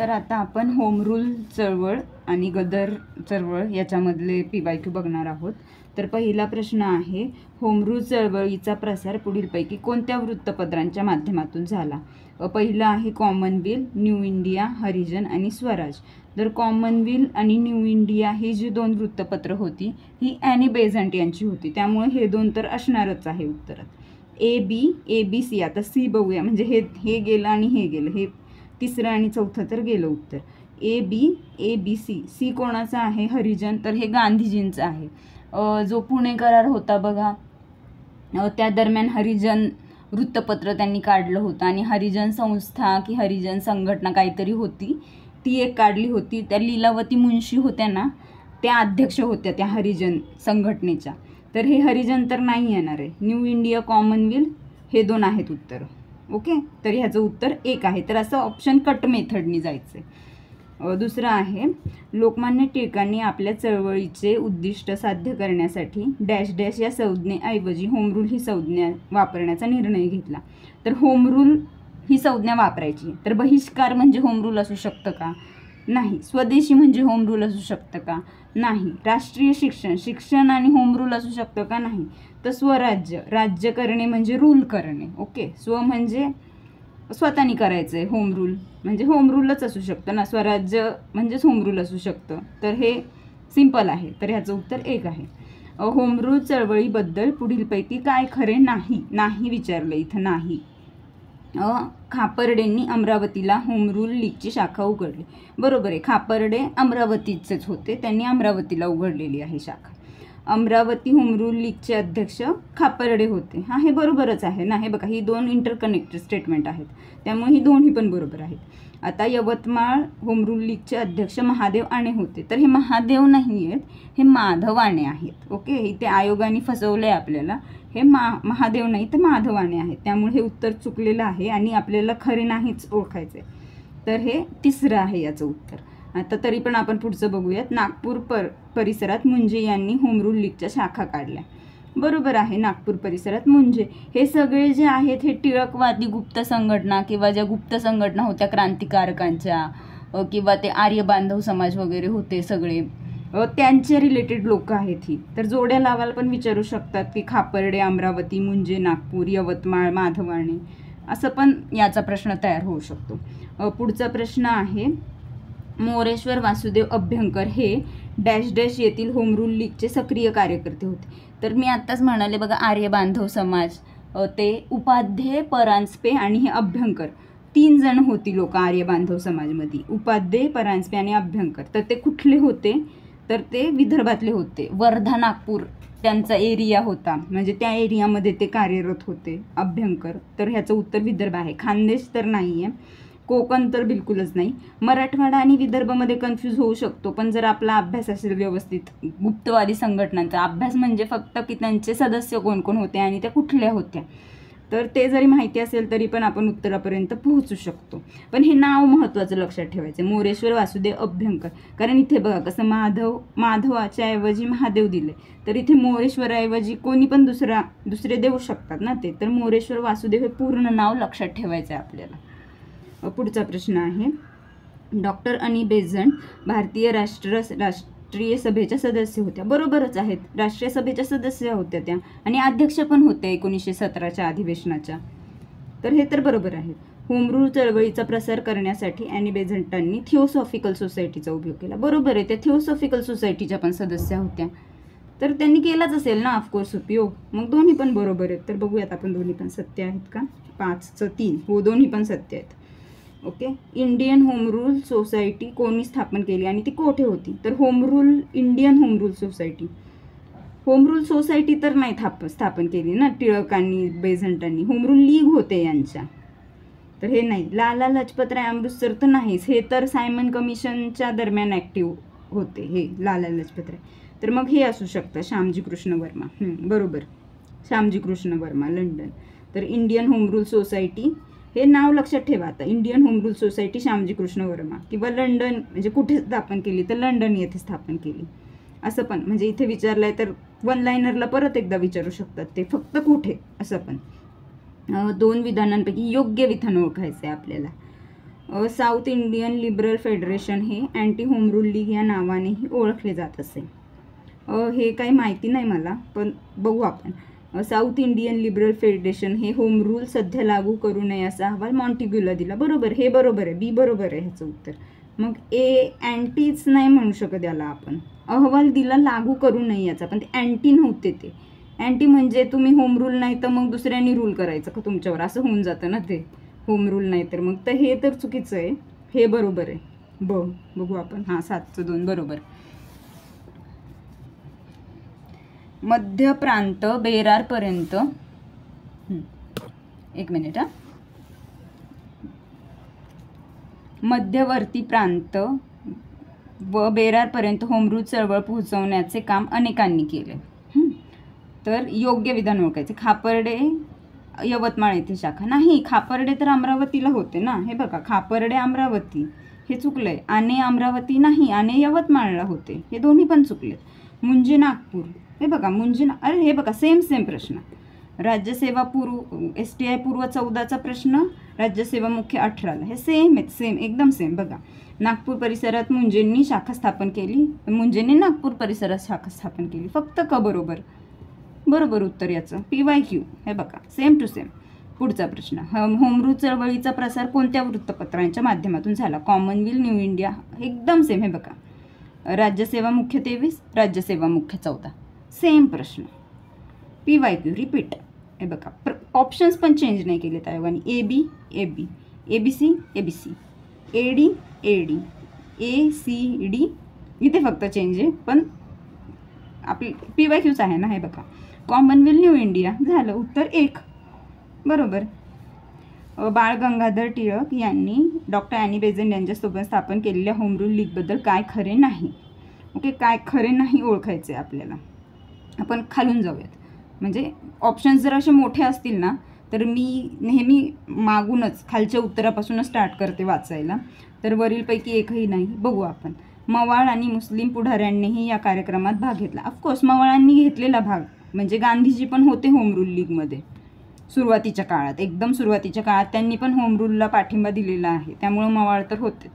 तर आता आपण होम रूल चळवळ आणि गदर चळवळ याच्यामधले PYQ बघणार आहोत। तर पहिला प्रश्न आहे, होम रूल चळवळीचा प्रसार पुढीलपैकी कोणत्या वृत्तपत्रांच्या माध्यमातून झाला? पहिला आहे कॉमनवेल्थ, न्यू इंडिया, हरिजन आणि स्वराज। तर कॉमनवेल्थ आणि न्यू इंडिया ही जी दोन वृत्तपत्र होती ही ॲनी बेझंट यांची होती, त्यामुळे हे दोन तर असणारच आहे उत्तरात। ABC आता सी बघूया, म्हणजे हे गेलं आणि हे गेलं, हे तिसरं आणि चौथं तर गेलं उत्तर। ABC सी कोणाचा आहे? हरिजन, तर हे गांधीजींचं आहे। जो पुणे करार होता बघा, त्या दरम्यान हरिजन वृत्तपत्र त्यांनी काढलं होतं आणि हरिजन संस्था की हरिजन संघटना काहीतरी होती ती एक काढली होती। त्या लीलावती मुंशी होत्या ना, त्या अध्यक्ष होत्या त्या हरिजन संघटनेच्या। तर हे हरिजन तर नाही येणार आहे। न्यू इंडिया, कॉमनवेल्थ हे दोन आहेत उत्तर। ओके, तर ह्याचं उत्तर एक आहे। तर असं ऑप्शन कट मेथडनी जायचं। दुसरं आहे, लोकमान्य टिळकांनी आपल्या चळवळीचे उद्दिष्ट साध्य करण्यासाठी डॅश डॅश या संज्ञेऐवजी होम रूल ही संज्ञा वापरण्याचा निर्णय घेतला। तर होम रूल ही संज्ञा वापरायची। तर बहिष्कार म्हणजे होम रूल असू शकतं का? नाही। स्वदेशी म्हणजे होम रूल असू शकतं का? नाही। राष्ट्रीय शिक्षण आणि होम रूल असू शकतं का? नाही। तर स्वराज्य, राज्य करणे म्हणजे रूल करणे। ओके, स्व म्हणजे स्वतःनी करायचं आहे, होम रूल म्हणजे होम रूलच असू शकतं ना, स्वराज्य म्हणजेच होम रूल असू शकतं। तर हे सिंपल आहे, तर ह्याचं उत्तर एक आहे। होम रूल चळवळीबद्दल पुढीलपैकी काय खरे नाही? नाही विचारलं इथं, नाही। खापर्डेंनी अमरावतीला होम रूल लीगची शाखा उघडली। बरोबर आहे, खापर्डे अमरावतीचेच होते, त्यांनी अमरावतीला उघडलेली आहे शाखा। अमरावती होम रूल लीगचे अध्यक्ष खापर्डे होते। हा, हे बरोबरच आहे ना। हे बघा, ही दोन इंटरकनेक्टेड स्टेटमेंट आहेत, त्यामुळे ही दोन्ही पण बरोबर आहेत। आता यवतमाळ होम रूल लीगचे अध्यक्ष महादेव आणे होते। तर हे महादेव नाही आहेत, हे माधव आणे आहेत। ओके, इथे आयोगाने फसवलंय आपल्याला, हे महादेव नाही तर माधव आणे आहेत, त्यामुळे हे उत्तर चुकलेलं आहे आणि आपल्याला खरे नाहीच ओळखायचे। तर हे तिसरं आहे याचं उत्तर। आता तरी पण आपण पुढचं बघूयात। नागपूर परिसरात मुंजे यांनी होम रूल लीगच्या शाखा काढल्या। बरोबर आहे, नागपूर परिसरात मुंजे। हे सगळे जे आहेत हे टिळकवादी गुप्त संघटना किंवा ज्या गुप्त संघटना होत्या क्रांतिकारकांच्या, किंवा ते आर्य बांधव समाज वगैरे होते सगळे, त्यांचे रिलेटेड लोक आहेत ही। तर जोड्या लावायला पण विचारू शकतात की खापर्डे अमरावती, मुंजे नागपूर, यवतमाळ माधव आणे, असं पण याचा प्रश्न तयार होऊ शकतो। पुढचा प्रश्न आहे, मोरेश्वर वासुदेव अभ्यंकर हे डॅश डॅश येथील होम रूल लीगचे सक्रिय कार्यकर्ते होते। तर मी आत्ताच म्हणाले बघा, आर्य बांधव समाज, ते उपाध्ये, परांजपे आणि हे अभ्यंकर, 3 जण होती लोक आर्य बांधव समाजमध्ये, उपाध्ये, परांजपे आणि अभ्यंकर। तर ते कुठले होते? तर ते विदर्भातले होते, वर्धा नागपूर त्यांचा एरिया होता, म्हणजे त्या एरियामध्ये ते कार्यरत होते अभ्यंकर। तर ह्याचं उत्तर विदर्भ आहे। खानदेश तर नाही आहे, कोकण तर बिलकुलच नाही। मराठवाडा आणि विदर्भामध्ये कन्फ्यूज होऊ शकतो, पण जर आपला अभ्यास असेल व्यवस्थित गुप्तवादी संघटनांचा अभ्यास, म्हणजे फक्त की त्यांचे सदस्य कोण कोण होते आणि त्या कुठल्या होत्या, तर ते जरी माहिती असेल तरी पण आपण उत्तरापर्यंत पोहोचू शकतो। पण हे नाव महत्त्वाचं लक्षात ठेवायचं, मोरेश्वर वासुदेव अभ्यंकर, कारण इथे बघा कसं माधवाच्या ऐवजी महादेव दिले, तर इथे मोरेश्वराऐवजी कोणी पण दुसरे देऊ शकतात ना ते। तर मोरेश्वर वासुदेव हे पूर्ण नाव लक्षात ठेवायचं आहे आपल्याला। पुढचा प्रश्न आहे, डॉक्टर अनी बेझंट भारतीय राष्ट्रीय सभेच्या सदस्य होत्या। बरोबरच आहेत, राष्ट्रीय सभेच्या सदस्य होत्या त्या आणि अध्यक्ष पण होत्या 1917च्या अधिवेशनाच्या। तर हे तर बरोबर आहे। होम रूल चळवळीचा प्रसार करण्यासाठी अनी बेझंटांनी थिओसॉफिकल सोसायटीचा उपयोग केला। बरोबर आहे, त्या थिओसॉफिकल सोसायटीच्या पण सदस्य होत्या, तर त्यांनी केलाच असेल ना ऑफकोर्स उपयोग। मग दोन्ही पण बरोबर आहेत। तर बघूयात आपण दोन्ही पण सत्य आहेत का? 5चं 3, हो दोन्ही पण सत्य आहेत। Okay, Indian home rule society कोणी स्थापन केली आणि ती कोठे होती? तर Indian home rule society, home rule society तर नाही स्थापन केली ना टिळकांनी बेझंटांनी, होम रूल लीग होते यांच्या। तर हे नाही। लाला लजपतराय अमृतसर तर नाहीच, हे तर सायमन कमिशनच्या दरम्यान ॲक्टिव्ह होते हे लाला लजपतराय। तर मग हे असू शकतं श्यामजी कृष्ण वर्मा। बरोबर, श्यामजी कृष्ण वर्मा, लंडन। तर इंडियन होम रूल सोसायटी हे नाव लक्षात ठेवा आता, Indian home rule society Shyamji Krishna Verma, किंवा लंडन म्हणजे कुठे स्थापन केली? तर लंडन येथे स्थापन केली, असं पण म्हणजे इथे विचारलंय तर वन लाईनरला परत एकदा विचारू शकतात ते, फक्त कुठे असं पण। 2 विधानांपैकी योग्य विधान ओळखायचं आहे आपल्याला। साऊथ इंडियन लिबरल फेडरेशन हे अँटी होम रूल लीग या नावानेही ओळखले जात असे. हे काही माहिती नाही मला, पण बघू आपण. साऊथ इंडियन लिबरल फेडरेशन हे होम रूल सध्या लागू करू नये असा अहवाल मॉन्टिग्यूला दिला. बरोबर, हे बरोबर आहे, बी बरोबर आहे ह्याचं उत्तर. मग ए अँटीच नाही म्हणू शकत याला आपण. अहवाल दिला लागू करू नये याचा, पण ते अँटी नव्हते. ते अँटी म्हणजे तुम्ही होम रूल नाही तर मग दुसऱ्यांनी रूल करायचं का तुमच्यावर, असं होऊन जातं ना ते. होम रूल नाही तर मग तर हे तर चुकीचं आहे. हे बरोबर आहे. बघू आपण. हां, 7-2 बरोबर. मध्य प्रांत बेरारपर्यंत, एक मिनिट हां, मध्यवर्ती प्रांत व बेरारपर्यंत होमरूल चळवळ पोहोचवण्याचे काम अनेकांनी केले. तर योग्य विधान ओळखायचे. खापर्डे यवतमाळ येथे शाखा नाही. खापर्डे तर अमरावतीला होते ना. हे बघा, खापर्डे अमरावती, हे चुकलंय. आने अमरावती नाही, आने यवतमाळला होते, हे दोन्ही पण चुकले. मुंजे नागपूर, हे बघा मुंजे अरे हे बघा सेम प्रश्न. राज्यसेवा STI पूर्व 14चा प्रश्न, राज्यसेवा मुख्य 18ला, हे सेम आहेत, सेम एकदम सेम. बघा, नागपूर परिसरात मुंजेंनी शाखा स्थापन केली, मुंजेंनी नागपूर परिसरात शाखा स्थापन केली. फक्त क बरोबर उत्तर याचं PYQ. हे बघा, सेम टू सेम. पुढचा प्रश्न, होमरूल चळवळीचा प्रसार कोणत्या वृत्तपत्रांच्या माध्यमातून झाला? कॉमनवेल्थ, न्यू इंडिया, एकदम सेम. हे बघा, राज्यसेवा मुख्य 23, राज्यसेवा मुख्य 14, सेम प्रश्न. PYQ repeat. हे बघा, ऑप्शन्स पण चेंज नाही केलेत आयोगाने. AB, ABC, AD, ACD, इथे फक्त चेंज आहे, पण आपली PYQच आहे ना. हे बघा, कॉमनवेल्थ, न्यू इंडिया, झालं उत्तर 1 बरोबर. बाळ गंगाधर टिळक यांनी डॉक्टर ॲनी बेझंट यांच्यासोबत स्थापन केलेल्या होमरूल लीगबद्दल काय खरे नाही? ओके, काय खरे नाही ओळखायचे आपल्याला. आपण खालून जाऊयात. म्हणजे ऑप्शन्स जर असे मोठे असतील ना, तर मी नेहमी मागूनच खालच्या उत्तरापासूनच स्टार्ट करते वाचायला. तर वरीलपैकी एकही नाही. बघू आपण. मवाळ आणि मुस्लिम पुढाऱ्यांनीही या कार्यक्रमात भाग घेतला. ऑफकोर्स मवाळांनी घेतलेला भाग, म्हणजे गांधीजी पण होते होम रूल लीगमध्ये सुरुवातीच्या काळात, एकदम सुरुवातीच्या काळात त्यांनी पण होम रूलला पाठिंबा दिलेला आहे, त्यामुळं मवाळ तर होतेच.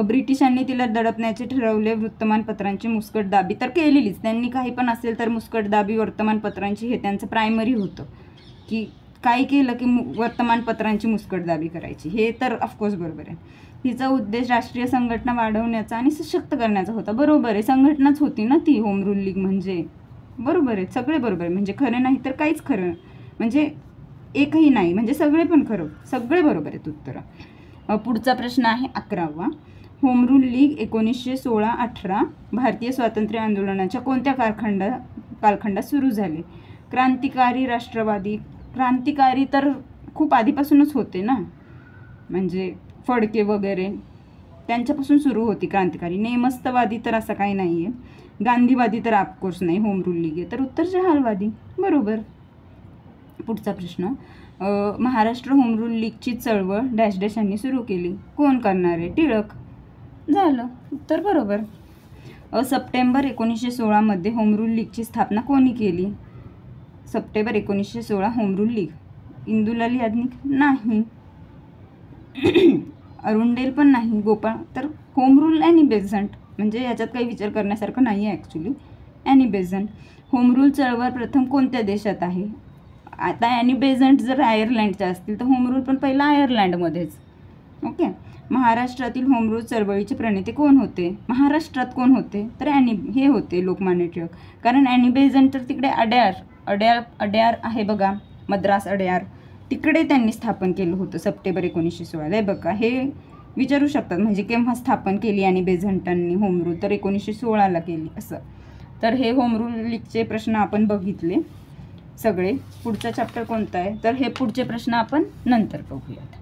ब्रिटिशांनी तिला दडपण्याचे ठरवले. वृत्तमानपत्रांची मुस्कटदाबी तर केलेलीच त्यांनी. काही पण असेल तर मुस्कटदाबी वर्तमानपत्रांची हे त्यांचं प्रायमरी होतं, की काय केलं की वर्तमानपत्रांची मुस्कटदाबी करायची. हे तर ऑफकोर्स बरोबर आहे. तिचा उद्देश राष्ट्रीय संघटना वाढवण्याचा आणि सशक्त करण्याचा होता. बरोबर आहे, संघटनाच होती ना ती होम रूल लीग म्हणजे. बरोबर आहे, सगळे बरोबर आहे. म्हणजे खरं नाही तर काहीच खरं, म्हणजे एकही नाही, म्हणजे सगळे पण खरं, सगळे बरोबर आहेत उत्तरं. पुढचा प्रश्न आहे 11वा. होम रूल लीग 1916-18 भारतीय स्वातंत्र्य आंदोलनाच्या कोणत्या कालखंडात सुरू झाले? क्रांतिकारी, राष्ट्रवादी. क्रांतिकारी तर खूप आधीपासूनच होते ना, म्हणजे फडके वगैरे त्यांच्यापासून सुरू होती क्रांतिकारी. नेमस्तवादी तर असं काही नाही आहे. गांधीवादी तर ऑफकोर्स नाही, होम रूल लीग आहे. तर उत्तर जहालवादी बरोबर. पुढचा प्रश्न, महाराष्ट्र होम रूल लीगची चळवळ डॅश यांनी सुरू केली. कोण करणार आहे? टिळक. झालं उत्तर बरोबर. सप्टेंबर 1916 होम रूल लीगची स्थापना कोणी केली? September 1916 home rule league. Indulal Yagnik नाही, अरुंडेल पण नाही, गोपाळ. तर होम रूल ॲनी बेझंट, म्हणजे याच्यात काही विचार करण्यासारखं नाही आहे actually. Annie Besant. Home rule चळवळ प्रथम कोणत्या देशात आहे? आता ॲनी बेझंट जर आयर्लंडच्या असतील तर होम रूल पण पहिला आयर्लंडमध्येच. ओके. महाराष्ट्रातील होम रूल चळवळीचे प्रणेते कोण होते? महाराष्ट्रात कोण होते? तर हे होते लोकमान्य टिळक. कारण ॲनी बेझंट तर तिकडे अड्यार आहे बघा, मद्रास अड्यार, तिकडे त्यांनी स्थापन केलं होतं सप्टेंबर 1916. बघा, हे विचारू शकतात म्हणजे केव्हा स्थापन केली आणि बेझंटांनी होम रूल? तर 1916ला केली असं. तर हे होम रूल लीगचे प्रश्न आपण बघितले सगळे. पुढचा चॅप्टर कोणता आहे? तर हे पुढचे प्रश्न आपण नंतर बघूयात.